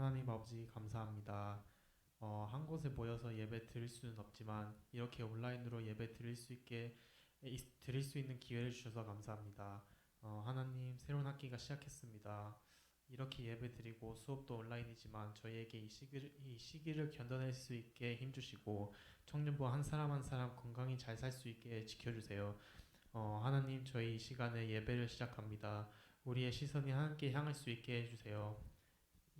하나님 아버지 감사합니다. 한 곳에 모여서 예배 드릴 수는 없지만 이렇게 온라인으로 예배 드릴 수 있는 기회를 주셔서 감사합니다. 하나님 새로운 학기가 시작했습니다. 이렇게 예배 드리고 수업도 온라인이지만 저희에게 이 시기를 견뎌낼 수 있게 힘주시고 청년부 한 사람 한 사람 건강히 잘 살 수 있게 지켜주세요. 하나님 저희 이 시간에 예배를 시작합니다. 우리의 시선이 하나님께 향할 수 있게 해주세요.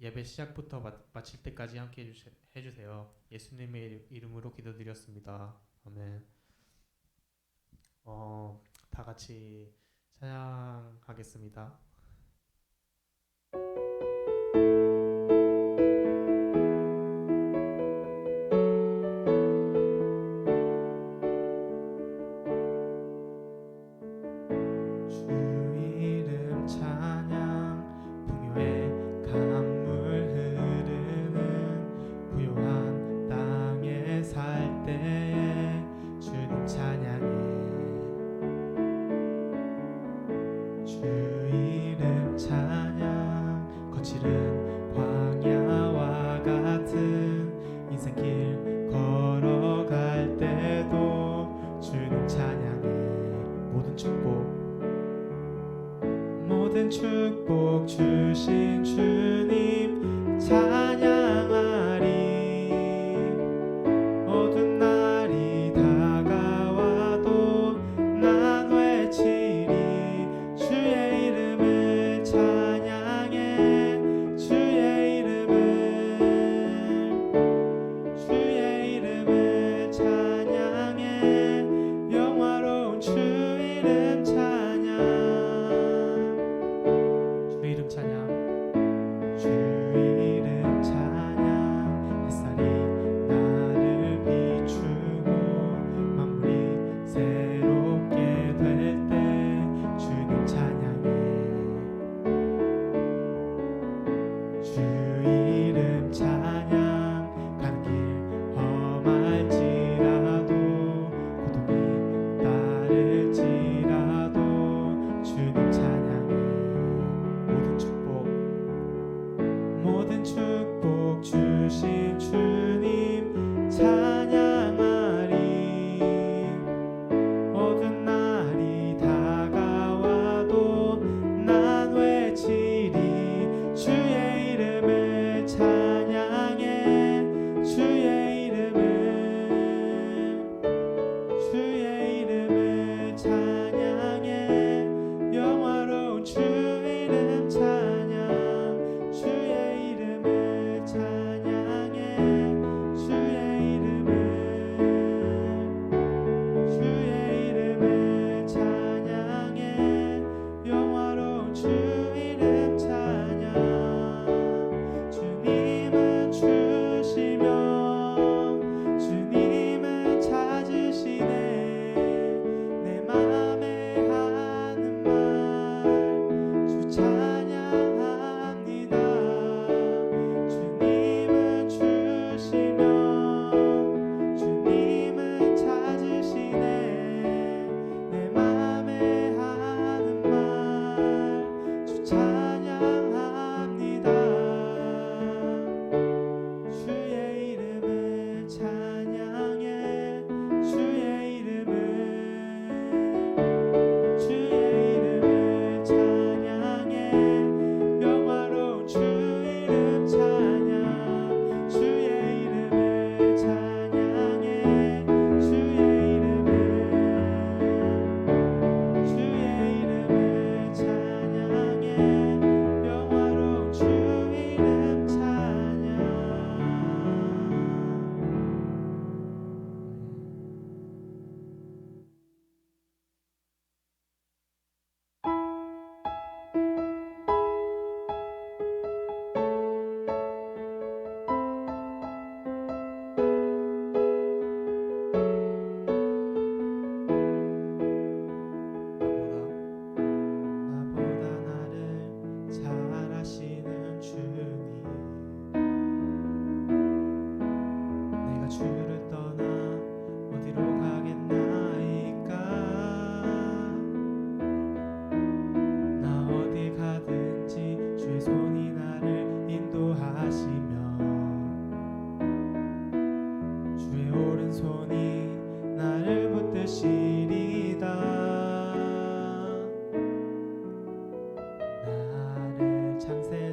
예배 시작부터 마칠 때까지 함께 해주세요. 예수님의 이름으로 기도드렸습니다. 아멘. 다 같이 찬양하겠습니다. 주 이름 찬양 풍요의 강물 흐르는 부요한 땅에 살 때에 주님 찬양해. 주 이름 찬양 거칠은 광야와 같은 인생길 걸어갈 때도 주님 찬양해. 모든 축복 주신 주님 찬양하리. 어두운 날이 다가와도 난 외치리. 주의 이름을 찬양해. 주의 이름을 찬양해. 영화로운 주 이름 찬양. 주 이름 찬양. 주 이름 찬양.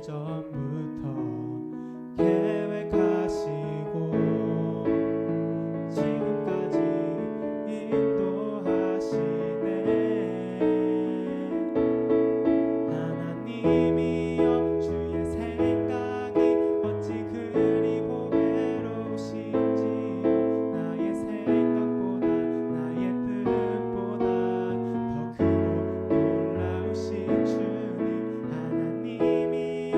전부터 계획하시고 지금까지 인도하시네. 하나님이여 주의 생각이 어찌 그리 보배로우신지요. 나의 생각보다 나의 뜻보다 더 크고 놀라우신 주님. 하나님이여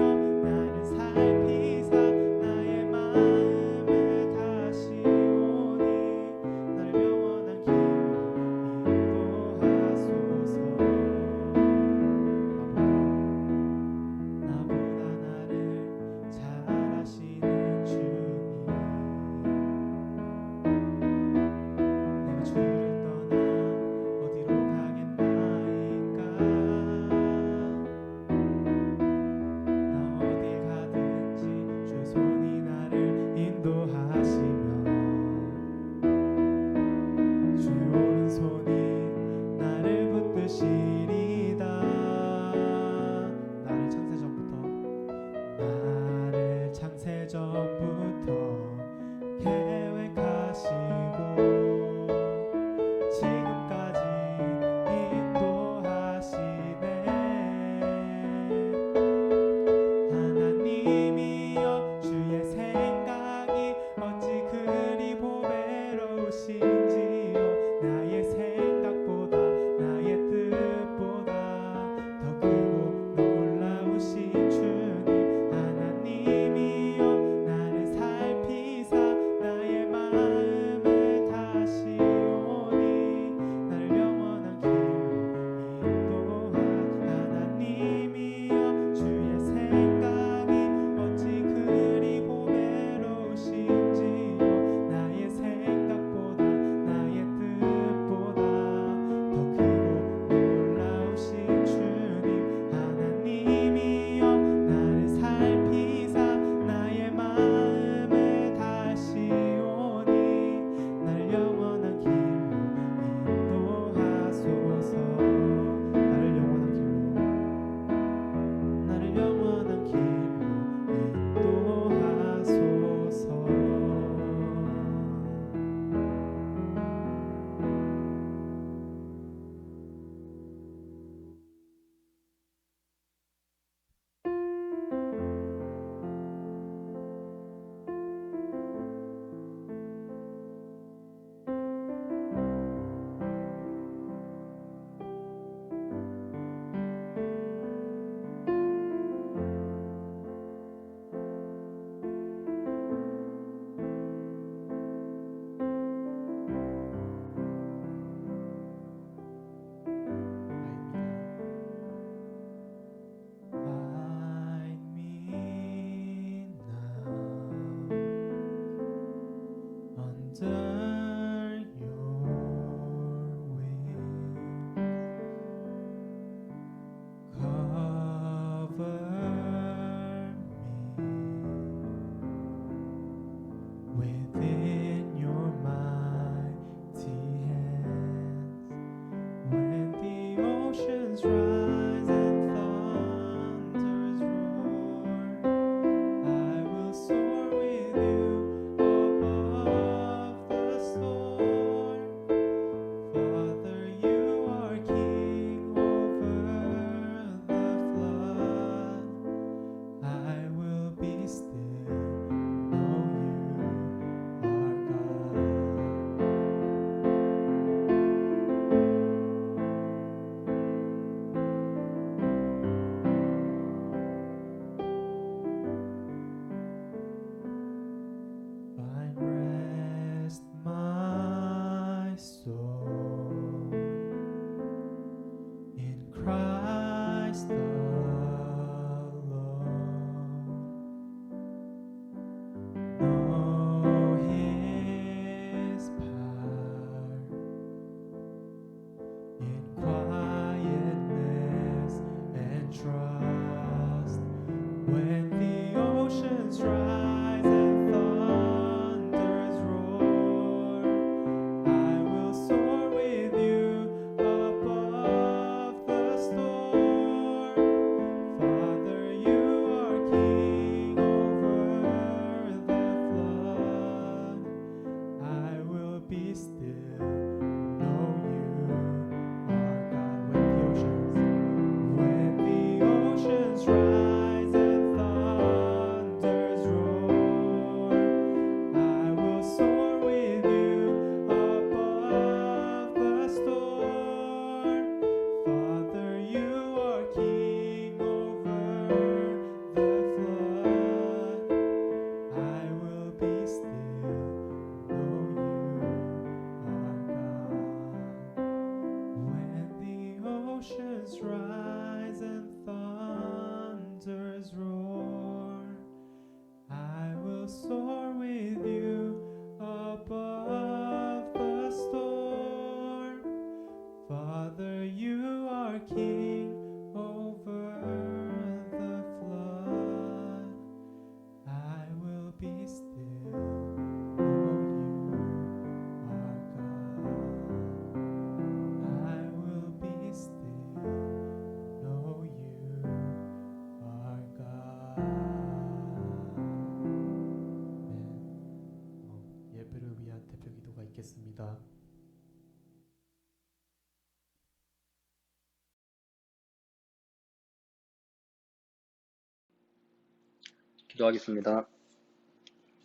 기도하겠습니다.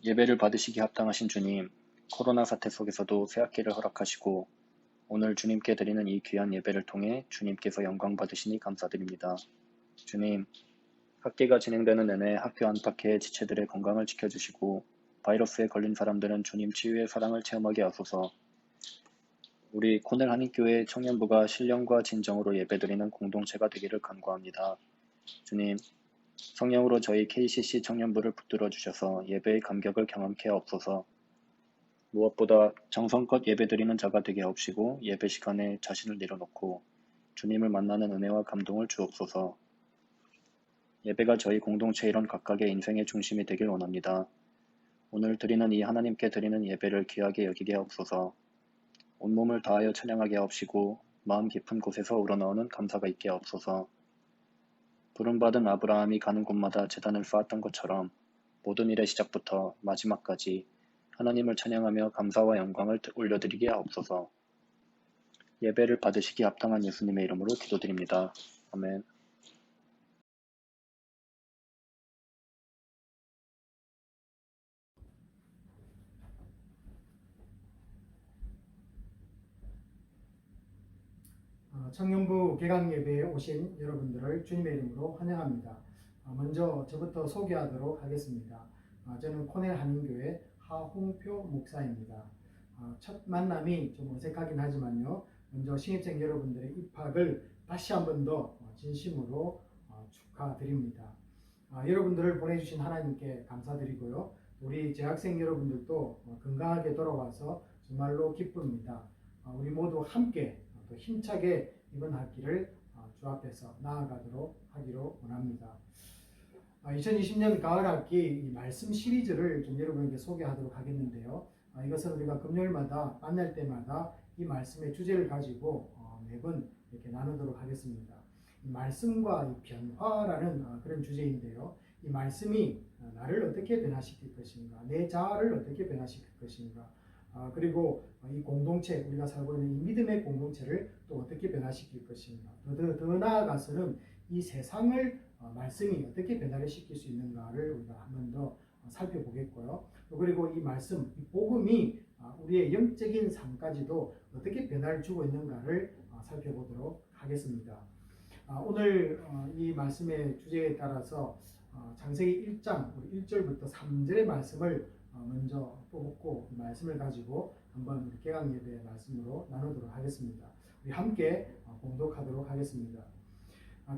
예배를 받으시기 합당하신 주님, 코로나 사태 속에서도 새학기를 허락하시고 오늘 주님께 드리는 이 귀한 예배를 통해 주님께서 영광 받으시니 감사드립니다. 주님, 학기가 진행되는 내내 학교 안팎의 지체들의 건강을 지켜주시고 바이러스에 걸린 사람들은 주님 치유의 사랑을 체험하게 하소서. 우리 코넬 한인교회 청년부가 신령과 진정으로 예배드리는 공동체가 되기를 간구합니다. 주님, 성령으로 저희 KCC 청년부를 붙들어 주셔서 예배의 감격을 경험케 하옵소서. 무엇보다 정성껏 예배드리는 자가 되게 하옵시고 예배 시간에 자신을 내려놓고 주님을 만나는 은혜와 감동을 주옵소서. 예배가 저희 공동체 이런 각각의 인생의 중심이 되길 원합니다. 오늘 드리는 이 하나님께 드리는 예배를 귀하게 여기게 하옵소서. 온몸을 다하여 찬양하게 하옵시고 마음 깊은 곳에서 우러나오는 감사가 있게 하옵소서. 부름받은 아브라함이 가는 곳마다 제단을 쌓았던 것처럼 모든 일의 시작부터 마지막까지 하나님을 찬양하며 감사와 영광을 올려드리게 하옵소서. 예배를 받으시기 합당한 예수님의 이름으로 기도드립니다. 아멘. 청년부 개강 예배에 오신 여러분들을 주님의 이름으로 환영합니다. 먼저 저부터 소개하도록 하겠습니다. 저는 코넬 한인교회 하홍표 목사입니다. 첫 만남이 좀 어색하긴 하지만요. 먼저 신입생 여러분들의 입학을 다시 한 번 더 진심으로 축하드립니다. 여러분들을 보내주신 하나님께 감사드리고요. 우리 재학생 여러분들도 건강하게 돌아와서 정말로 기쁩니다. 우리 모두 함께 또 힘차게 이번 학기를 주 앞에서 나아가도록 하기로 원합니다. 2020년 가을 학기 이 말씀 시리즈를 좀 여러분에게 소개하도록 하겠는데요. 이것은 우리가 금요일마다 만날 때마다 이 말씀의 주제를 가지고 매번 이렇게 나누도록 하겠습니다. 이 말씀과 이 변화라는 그런 주제인데요. 이 말씀이 나를 어떻게 변화시킬 것인가, 내 자아를 어떻게 변화시킬 것인가, 그리고 이 공동체, 우리가 살고 있는 이 믿음의 공동체를 또 어떻게 변화시킬 것인가, 더 나아가서는 이 세상을 말씀이 어떻게 변화를 시킬 수 있는가를 우리가 한 번 더 살펴보겠고요. 그리고 이 말씀, 이 복음이 우리의 영적인 삶까지도 어떻게 변화를 주고 있는가를 살펴보도록 하겠습니다. 오늘 이 말씀의 주제에 따라서 창세기 1장 1절부터 3절의 말씀을 먼저 뽑고 이 말씀을 가지고 한번 우리 개강 예배의 말씀으로 나누도록 하겠습니다. 우리 함께 봉독하도록 하겠습니다.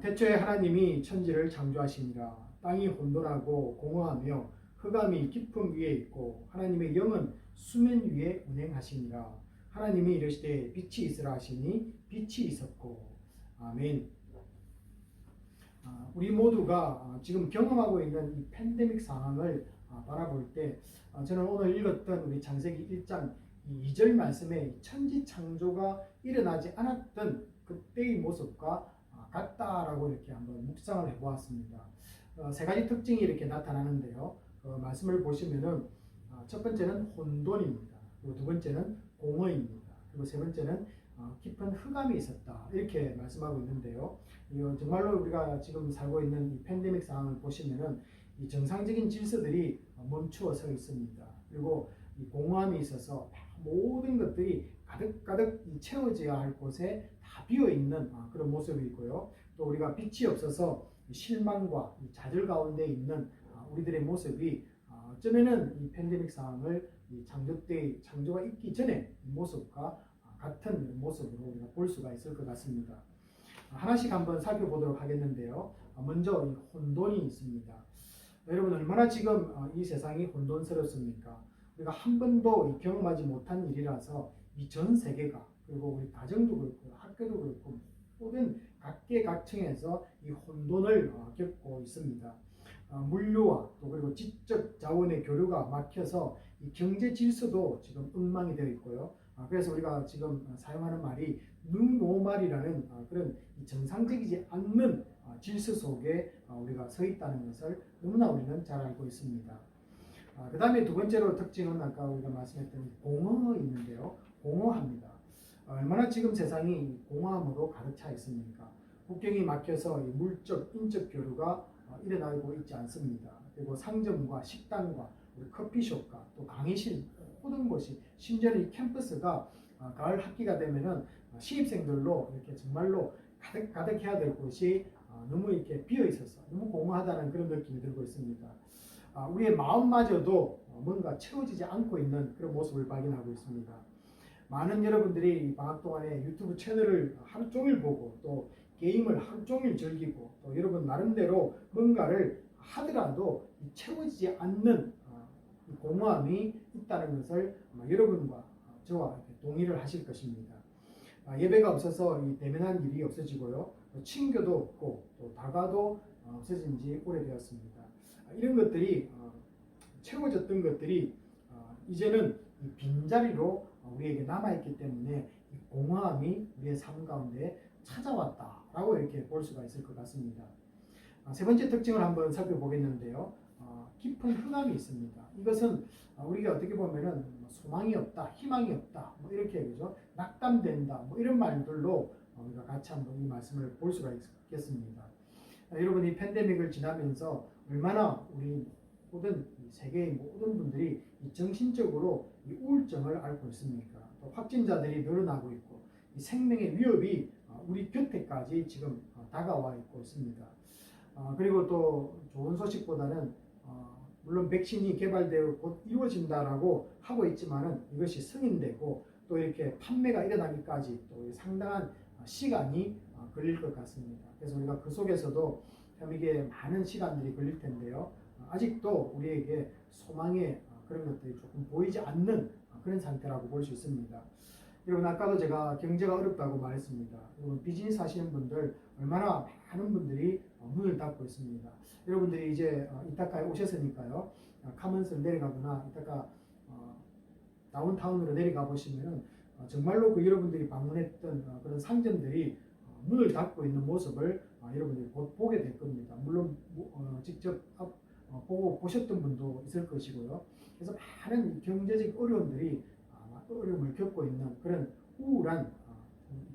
태초에 하나님이 천지를 창조하시니라. 땅이 혼돈하고 공허하며 흑암이 깊음 위에 있고 하나님의 영은 수면 위에 운행하시니라. 하나님이 이르시되 빛이 있으라 하시니 빛이 있었고. 아멘. 우리 모두가 지금 경험하고 있는 이 팬데믹 상황을 바라볼 때 저는 오늘 읽었던 우리 창세기 1장 2절 말씀에 천지 창조가 일어나지 않았던 그때의 모습과 같다라고 이렇게 한번 묵상을 해보았습니다. 세 가지 특징이 이렇게 나타나는데요. 말씀을 보시면은 첫 번째는 혼돈입니다. 그리고 두 번째는 공허입니다. 그리고 세 번째는 깊은 흑암이 있었다. 이렇게 말씀하고 있는데요. 정말로 우리가 지금 살고 있는 이 팬데믹 상황을 보시면은 이 정상적인 질서들이 멈추어 서 있습니다. 그리고 이 공허함이 있어서 모든 것들이 가득가득 채워져야 할 곳에 다 비어 있는 그런 모습이 있고요. 또 우리가 빛이 없어서 실망과 좌절 가운데 있는 우리들의 모습이 어쩌면은 이 팬데믹 상황을 이 창조가 있기 전에 모습과 같은 모습으로 우리가 볼 수가 있을 것 같습니다. 하나씩 한번 살펴보도록 하겠는데요. 먼저 이 혼돈이 있습니다. 여러분 얼마나 지금 이 세상이 혼돈스럽습니까? 우리가 한 번도 경험하지 못한 일이라서 이 전 세계가, 그리고 우리 가정도 그렇고 학교도 그렇고 모든 각계각층에서 이 혼돈을 겪고 있습니다. 물류와 또 그리고 지적 자원의 교류가 막혀서 이 경제 질서도 지금 엉망이 되어 있고요. 그래서 우리가 지금 사용하는 말이 뉴노멀이라는 그런 정상적이지 않는 질서 속에 우리가 서 있다는 것을 너무나 우리는 잘 알고 있습니다. 그 다음에 두 번째로 특징은 아까 우리가 말씀했던 공허 있는데요. 공허합니다. 얼마나 지금 세상이 공허함으로 가득 차 있습니까? 국경이 막혀서 물적, 인적 교류가 일어나고 있지 않습니다. 그리고 상점과 식당과 우리 커피숍과 또 강의실 모든 곳이 심지어는 이 캠퍼스가 가을 학기가 되면은 신입생들로 이렇게 정말로 가득해야 될 곳이 너무 이렇게 비어 있어서 너무 공허하다는 그런 느낌이 들고 있습니다. 우리의 마음마저도 뭔가 채워지지 않고 있는 그런 모습을 발견하고 있습니다. 많은 여러분들이 방학 동안에 유튜브 채널을 하루 종일 보고 또 게임을 하루 종일 즐기고 또 여러분 나름대로 뭔가를 하더라도 채워지지 않는 이 공허함이 있다는 것을 아마 여러분과 저와 동의를 하실 것입니다. 예배가 없어서 이 대면한 일이 없어지고요. 친교도 없고 또 다가도 없어진 지 오래되었습니다. 이런 것들이 채워졌던 것들이 이제는 이 빈자리로 우리에게 남아있기 때문에 이 공허함이 우리의 삶 가운데 찾아왔다라고 이렇게 볼 수가 있을 것 같습니다. 세 번째 특징을 한번 살펴보겠는데요. 깊은 흑암이 있습니다. 이것은 우리가 어떻게 보면은 소망이 없다, 희망이 없다, 뭐 이렇게 그죠? 낙담된다, 뭐 이런 말들로 우리가 같이 한번 이 말씀을 볼 수가 있겠습니다. 여러분 이 팬데믹을 지나면서 얼마나 우리 모든 세계의 모든 분들이 이 정신적으로 이 우울증을 앓고 있습니까? 또 확진자들이 늘어나고 있고 이 생명의 위협이 우리 곁에까지 지금 다가와 있고 있습니다. 그리고 또 좋은 소식보다는 물론 백신이 개발되어 곧 이루어진다라고 하고 있지만은 이것이 승인되고 또 이렇게 판매가 일어나기까지 또 상당한 시간이 걸릴 것 같습니다. 그래서 우리가 그 속에서도 참 이게 많은 시간들이 걸릴 텐데요. 아직도 우리에게 소망의 그런 것들이 조금 보이지 않는 그런 상태라고 볼 수 있습니다. 여러분 아까도 제가 경제가 어렵다고 말했습니다. 여러분 비즈니스 하시는 분들 얼마나 많은 분들이 문을 닫고 있습니다. 여러분들이 이제 이따가에 오셨으니까요. 카먼스를 내려가거나 이따가 다운타운으로 내려가 보시면은 정말로 그 여러분들이 방문했던 그런 상점들이 문을 닫고 있는 모습을 여러분들이 곧 보게 될 겁니다. 물론 직접 보고 보셨던 분도 있을 것이고요. 그래서 많은 경제적 어려움들이 어려움을 겪고 있는 그런 우울한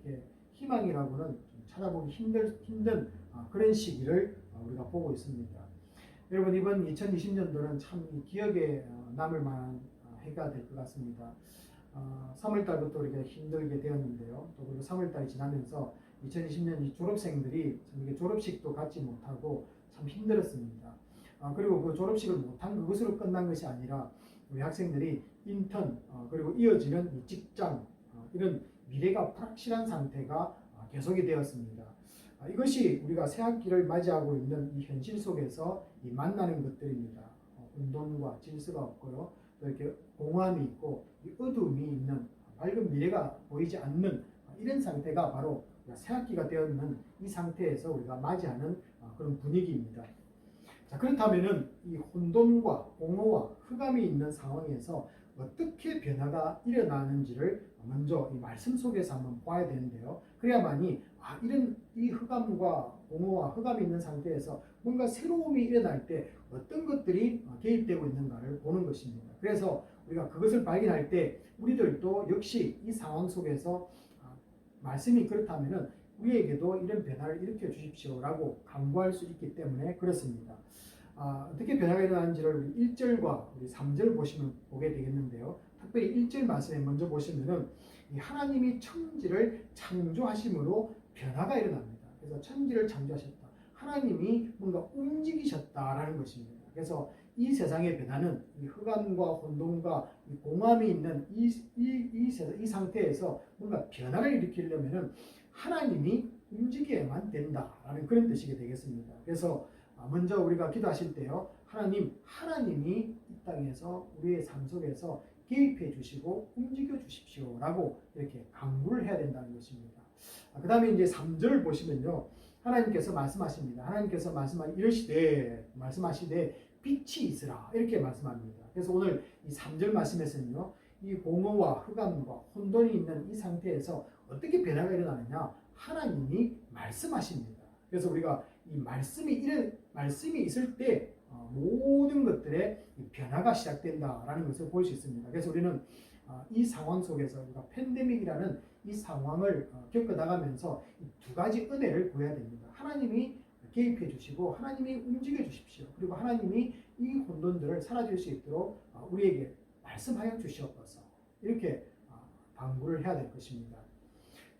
이렇게 희망이라고는 좀 찾아보기 힘든 그런 시기를 우리가 보고 있습니다. 여러분 이번 2020년도는 참 기억에 남을 만한 해가 될 것 같습니다. 3월달부터 우리가 힘들게 되었는데요. 또 그리고 3월달이 지나면서 2020년 이 졸업생들이 이게 졸업식도 갖지 못하고 참 힘들었습니다. 그리고 그 졸업식을 못한 그것으로 끝난 것이 아니라 우리 학생들이 인턴 그리고 이어지는 이 직장 이런 미래가 불확실한 상태가 계속이 되었습니다. 이것이 우리가 새 학기를 맞이하고 있는 이 현실 속에서 이 만나는 것들입니다. 혼돈과 질서가 없고요. 또 이렇게 공허함이 있고 이 어두움이 있는 밝은 미래가 보이지 않는 이런 상태가 바로 새 학기가 되었는 이 상태에서 우리가 맞이하는 그런 분위기입니다. 자, 그렇다면은 이 혼돈과 공허와 흑암이 있는 상황에서 어떻게 변화가 일어나는지를 먼저 이 말씀 속에서 한번 봐야 되는데요. 그래야만이 이런 이 흑암과 공허와 흑암이 있는 상태에서 뭔가 새로움이 일어날 때 어떤 것들이 개입되고 있는가를 보는 것입니다. 그래서 우리가 그것을 발견할 때 우리들도 역시 이 상황 속에서 말씀이 그렇다면은 우리에게도 이런 변화를 일으켜 주십시오라고 강구할 수 있기 때문에 그렇습니다. 어떻게 변화가 일어나는지를 1절과 우리 3절 보게 되겠는데요. 특별히 1절 말씀에 먼저 보시면은 이 하나님이 천지를 창조하심으로 변화가 일어납니다. 그래서 천지를 창조하셨다. 하나님이 뭔가 움직이셨다라는 것입니다. 그래서 이 세상의 변화는 이 흑암과 혼돈과 이 공함이 있는 이 상태에서 뭔가 변화를 일으키려면은 하나님이 움직여야만 된다라는 그런 뜻이 되겠습니다. 그래서 먼저 우리가 기도하실 때요, 하나님이 이 땅에서 우리의 삶 속에서 개입해 주시고 움직여 주십시오라고 이렇게 강구를 해야 된다는 것입니다. 그 다음에 이제 3절 보시면요, 하나님께서 말씀하십니다. 하나님께서 말씀하시되 빛이 있으라 이렇게 말씀합니다. 그래서 오늘 이 3절 말씀에서는요, 이 공허와 흑암과 혼돈이 있는 이 상태에서 어떻게 변화가 일어나느냐, 하나님이 말씀하십니다. 그래서 우리가 이 말씀이 있을 때 모든 것들의 변화가 시작된다라는 것을 볼 수 있습니다. 그래서 우리는 이 상황 속에서 우리가 팬데믹이라는 이 상황을 겪어 나가면서 두 가지 은혜를 구해야 됩니다. 하나님이 개입해 주시고 하나님이 움직여 주십시오. 그리고 하나님이 이 혼돈들을 사라질 수 있도록 우리에게 말씀하여 주시옵소서. 이렇게 방구를 해야 될 것입니다.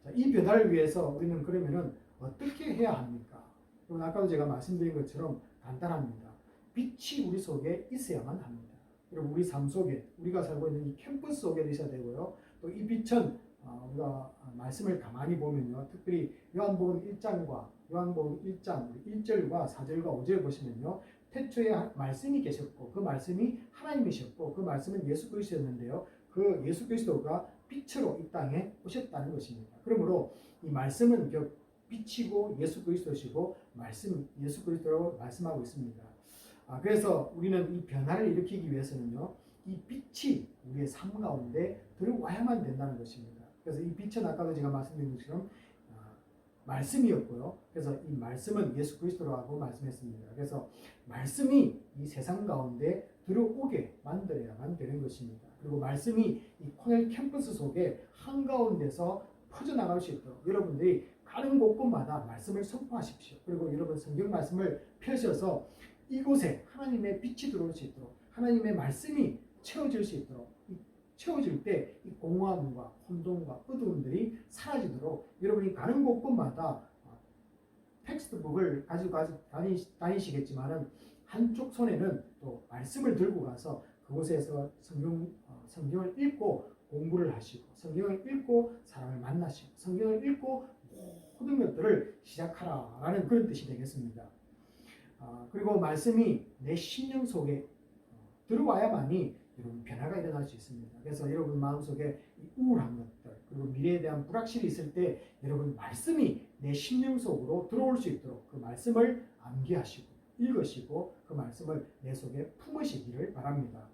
자, 이 변화를 위해서 우리는 그러면은 어떻게 해야 합니까? 그럼 아까도 제가 말씀드린 것처럼 간단합니다. 빛이 우리 속에 있어야만 합니다. 그리고 우리 삶 속에 우리가 살고 있는 이 캠퍼스 속에 있어야 되고요. 또 이 빛은 우리가 말씀을 가만히 보면요. 특별히 요한복음 1장과 요한복음 1장 1절과 4절과 5절을 보시면요. 태초에 말씀이 계셨고 그 말씀이 하나님이셨고 그 말씀은 예수 그리스도였는데요. 그 예수 그리스도가 빛으로 이 땅에 오셨다는 것입니다. 그러므로 이 말씀은 빛이고 예수 그리스도시고 말씀 예수 그리스도라고 말씀하고 있습니다. 그래서 우리는 이 변화를 일으키기 위해서는요. 이 빛이 우리의 삶 가운데 들어와야만 된다는 것입니다. 그래서 이 빛은 아까도 제가 말씀드린 것처럼 말씀이었고요. 그래서 이 말씀은 예수 그리스도라고 말씀했습니다. 그래서 말씀이 이 세상 가운데 들어오게 만들어야만 되는 것입니다. 그리고 말씀이 이 코넬 캠퍼스 속에 한가운데서 퍼져나갈 수 있도록 여러분들이 가는 곳곳마다 말씀을 선포하십시오. 그리고 여러분 성경 말씀을 펴셔서 이곳에 하나님의 빛이 들어올 수 있도록 하나님의 말씀이 채워질 수 있도록 채워질 때 이 공허함과 혼돈과 어두움들이 사라지도록 여러분이 가는 곳곳마다 텍스트북을 가지고 다니시겠지만은 한쪽 손에는 또 말씀을 들고 가서 그곳에서 성경을 읽고 공부를 하시고 성경을 읽고 사람을 만나시고 성경을 읽고 모든 것들을 시작하라라는 그런 뜻이 되겠습니다. 그리고 말씀이 내 심령 속에 들어와야만이 여러분 변화가 일어날 수 있습니다. 그래서 여러분 마음속에 우울한 것들 그리고 미래에 대한 불확실이 있을 때 여러분 말씀이 내 심령 속으로 들어올 수 있도록 그 말씀을 암기하시고 읽으시고 그 말씀을 내 속에 품으시기를 바랍니다.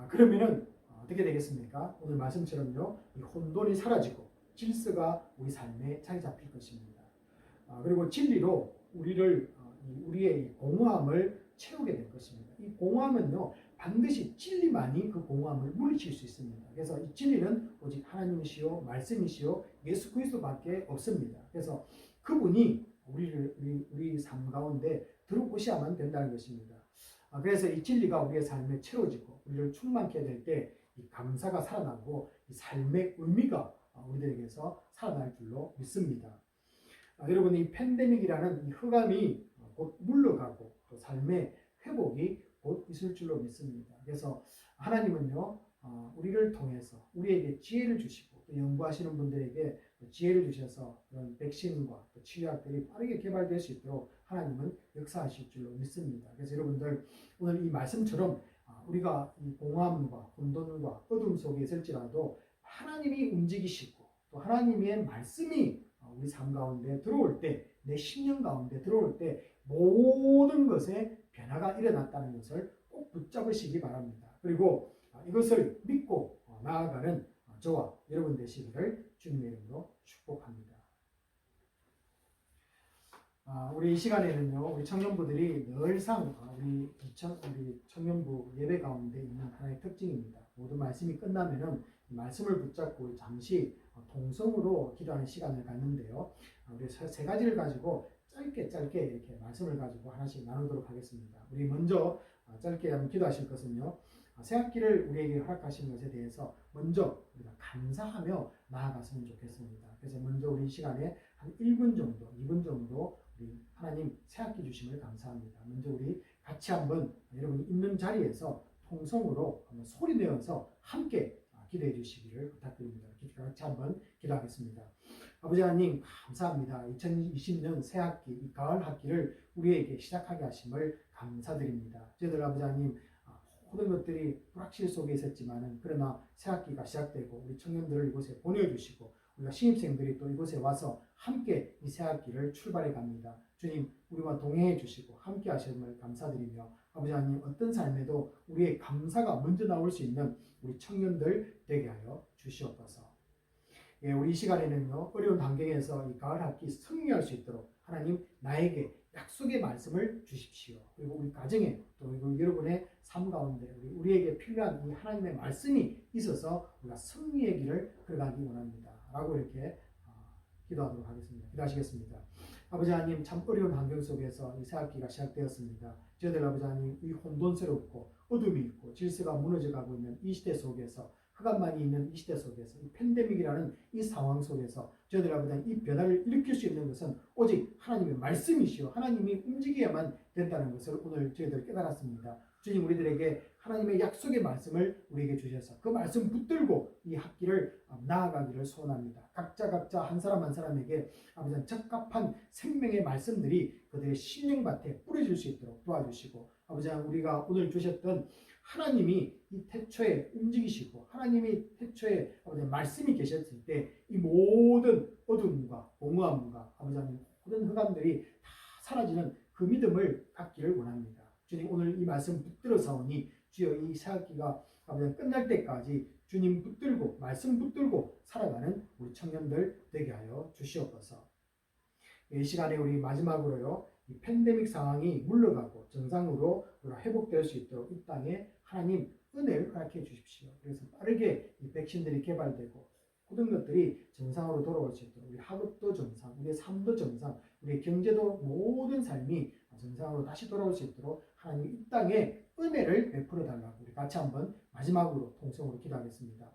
그러면은 어떻게 되겠습니까? 오늘 말씀처럼요 이 혼돈이 사라지고 질서가 우리 삶에 자리 잡힐 것입니다. 그리고 진리로 우리의 공허함을 채우게 될 것입니다. 이 공허함은요 반드시 진리만이 그 공허함을 물리칠 수 있습니다. 그래서 이 진리는 오직 하나님이시요 말씀이시요 예수 그리스도밖에 없습니다. 그래서 그분이 우리 삶 가운데 들어오셔야만 된다는 것입니다. 그래서 이 진리가 우리의 삶에 채워지고 우리를 충만케 될 때 이 감사가 살아나고 이 삶의 의미가 우리들에게서 살아날 줄로 믿습니다. 여러분 이 팬데믹이라는 이 흑암이 곧 물러가고 또 삶의 회복이 곧 있을 줄로 믿습니다. 그래서 하나님은요 우리를 통해서 우리에게 지혜를 주시고 또 연구하시는 분들에게 지혜를 주셔서 그런 백신과 또 치료약들이 빠르게 개발될 수 있도록 하나님은 역사하실 줄로 믿습니다. 그래서 여러분들 오늘 이 말씀처럼 우리가 이 공허함과 혼돈과 어둠 속에 있을지라도 하나님이 움직이시고 또 하나님의 말씀이 우리 삶 가운데 들어올 때 내 심령 가운데 들어올 때 모든 것에 변화가 일어났다는 것을 꼭 붙잡으시기 바랍니다. 그리고 이것을 믿고 나아가는 저와 여러분 되시기를 주님의 이름으로 축복합니다. 우리 이 시간에는요, 우리 청년부들이 늘상 우리 청년부 예배 가운데 있는 하나의 특징입니다. 모든 말씀이 끝나면은 말씀을 붙잡고 잠시 동성으로 기도하는 시간을 갖는데요. 우리 세 가지를 가지고 짧게 이렇게 말씀을 가지고 하나씩 나누도록 하겠습니다. 우리 먼저 짧게 한번 기도하실 것은요. 새 학기를 우리에게 허락하신 것에 대해서 먼저 우리가 감사하며 나아갔으면 좋겠습니다. 그래서 먼저 우리 이 시간에 한 1분 정도, 2분 정도 우리 하나님 새 학기 주심을 감사합니다. 먼저 우리 같이 한번 여러분이 있는 자리에서 통성으로 한번 소리 내어서 함께 기도해 주시기를 부탁드립니다. 같이 한번 기도하겠습니다. 아버지 하나님 감사합니다. 2020년 새 학기, 이 가을 학기를 우리에게 시작하게 하심을 감사드립니다. 저희들 아버지 하나님 모든 것들이 불확실 속에 있었지만은 그러나 새 학기가 시작되고 우리 청년들을 이곳에 보내주시고 우리가 신입생들이 또 이곳에 와서 함께 이 새 학기를 출발해 갑니다. 주님 우리와 동행해 주시고 함께 하심을 감사드리며 아버지 하나님 어떤 삶에도 우리의 감사가 먼저 나올 수 있는 우리 청년들 되게 하여 주시옵소서. 예, 우리 이 시간에는요 어려운 환경에서 이 가을 학기 승리할 수 있도록 하나님 나에게 약속의 말씀을 주십시오. 그리고 우리 가정에 또 여러분의 삶 가운데 우리에게 필요한 이 하나님의 말씀이 있어서 우리가 승리의 길을 걸어가기 원합니다. 라고 이렇게 기도하도록 하겠습니다. 기도하시겠습니다. 아버지 하나님 참 어려운 환경 속에서 이 새학기가 시작되었습니다. 저희들 아버지 하나님 이 혼돈스럽고 어둠이 있고 질서가 무너져 가고 있는 이 시대 속에서 흑암만이 있는 이 시대 속에서 이 팬데믹이라는 이 상황 속에서 저희들 아버지 하나님 이 변화를 일으킬 수 있는 것은 오직 하나님의 말씀이시오. 하나님이 움직여야만 된다는 것을 오늘 저희들 깨달았습니다. 주님 우리들에게 하나님의 약속의 말씀을 우리에게 주셔서 그 말씀 붙들고 이 학기를 나아가기를 소원합니다. 각자 한 사람 한 사람에게 아버지 적합한 생명의 말씀들이 그들의 심령밭에 뿌려질 수 있도록 도와주시고 아버지 우리가 오늘 주셨던 하나님이 이 태초에 움직이시고 하나님이 태초에 아버지 말씀이 계셨을 때 이 모든 어둠과 공허함과 아버지 모든 흑암들이 다 사라지는 그 믿음을 갖기를 원합니다. 주님 오늘 이 말씀 붙들어사오니 주여 이 새학기가 아버지 끝날 때까지 주님 붙들고 말씀 붙들고 살아가는 우리 청년들 되게 하여 주시옵소서. 이 시간에 우리 마지막으로요. 이 팬데믹 상황이 물러가고 정상으로 회복될 수 있도록 이 땅에 하나님 은혜를 허락해 주십시오. 그래서 빠르게 이 백신들이 개발되고 모든 것들이 정상으로 돌아올 수 있도록 우리 학업도 정상, 우리의 삶도 정상, 우리의 경제도 모든 삶이 정상으로 다시 돌아올 수 있도록 하나님 이 땅에 은혜를 베풀어 달라고 우리 같이 한번 마지막으로 통성으로 기도하겠습니다.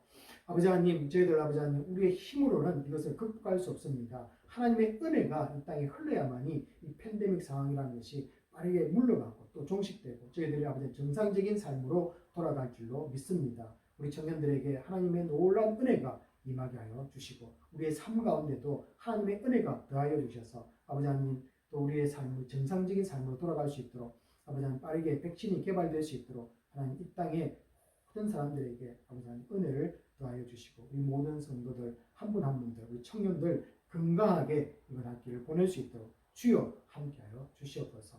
아버지 하나님, 저희들 아버지 하나님, 우리의 힘으로는 이것을 극복할 수 없습니다. 하나님의 은혜가 이 땅에 흘러야만이 이 팬데믹 상황이라는 것이 빠르게 물러가고 또 종식되고 저희들이 아버지 정상적인 삶으로 돌아갈 줄로 믿습니다. 우리 청년들에게 하나님의 놀라운 은혜가 임하게 하여 주시고 우리의 삶 가운데도 하나님의 은혜가 더하여 주셔서 아버지 하나님 또 우리의 삶을 정상적인 삶으로 돌아갈 수 있도록 아버지 하나님 빠르게 백신이 개발될 수 있도록 하나님 이 땅에 모든 사람들에게 아버지 하나님 은혜를 더하여 주시고 우리 모든 성도들 한 분 한 분들 우리 청년들 건강하게 이번 학기를 보낼 수 있도록 주여 함께하여 주시옵소서.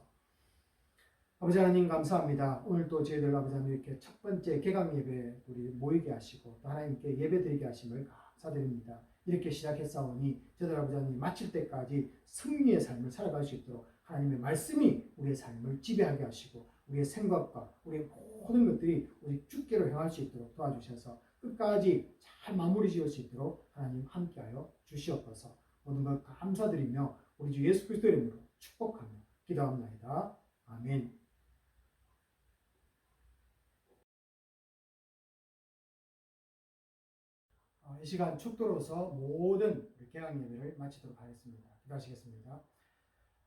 아버지 하나님 감사합니다. 오늘 또 저희들 아버지 하나님 이렇게 첫 번째 개강 예배 우리 모이게 하시고 또 하나님께 예배 드리게 하심을 감사드립니다. 이렇게 시작했사오니 저희들 아버지 하나님 마칠 때까지 승리의 삶을 살아갈 수 있도록 하나님의 말씀이 우리의 삶을 지배하게 하시고 우리의 생각과 우리의 모든 것들이 우리 주께로 향할 수 있도록 도와주셔서 끝까지 잘 마무리 지을 수 있도록 하나님 함께하여 주시옵소서. 모든 것 감사드리며 우리 주 예수 그리스도 이름으로 축복하며 기도합니다. 아멘. 이 시간 축도로서 모든 개강 예배를 마치도록 하겠습니다. 기도하시겠습니다.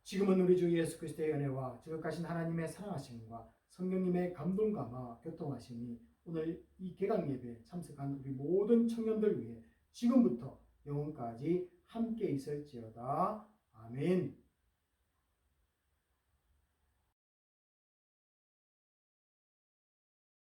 지금은 우리 주 예수 그리스도의 은혜와 지극하신 하나님의 사랑하심과 성령님의 감동감화 교통하심이 오늘 이 개강 예배에 참석한 우리 모든 청년들 위해 지금부터 영원까지 함께 있을지어다. 아멘.